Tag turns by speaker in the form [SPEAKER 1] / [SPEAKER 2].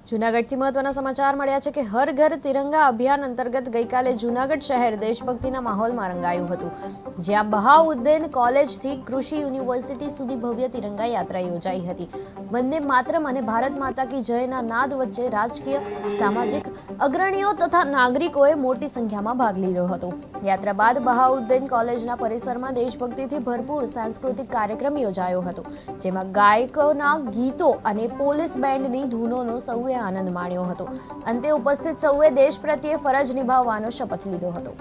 [SPEAKER 1] જૂનાગઢથી મહત્વના સમાચાર મળ્યા છે કે હર ઘર તિરંગા અભિયાન અંતર્ગત ગઈકાલે જૂનાગઢ શહેર દેશભક્તિના માહોલમાં રંગાયું હતું, જ્યાં બહાઉદ્દેન કોલેજથી કૃષિ યુનિવર્સિટી સુધી ભવ્ય તિરંગા યાત્રા યોજાઈ હતી. વંદે માતરમ અને ભારત માતા કી જયના નાદ વચ્ચે રાજકીય, સામાજિક અગ્રણીઓ તથા નાગરિકોએ મોટી સંખ્યામાં ભાગ લીધો હતો. યાત્રા બાદ બહાઉદ્દેન કોલેજના પરિસરમાં દેશભક્તિથી ભરપૂર સાંસ્કૃતિક કાર્યક્રમ યોજાયો હતો, જેમાં ગાયકોના ગીતો અને પોલીસ બેન્ડની ધૂનોનો સૌએ આનંદ માણ્યો હતો. અંતે ઉપસ્થિત સૌએ દેશ પ્રત્યે ફરજ નિભાવવાનો શપથ લીધો હતો.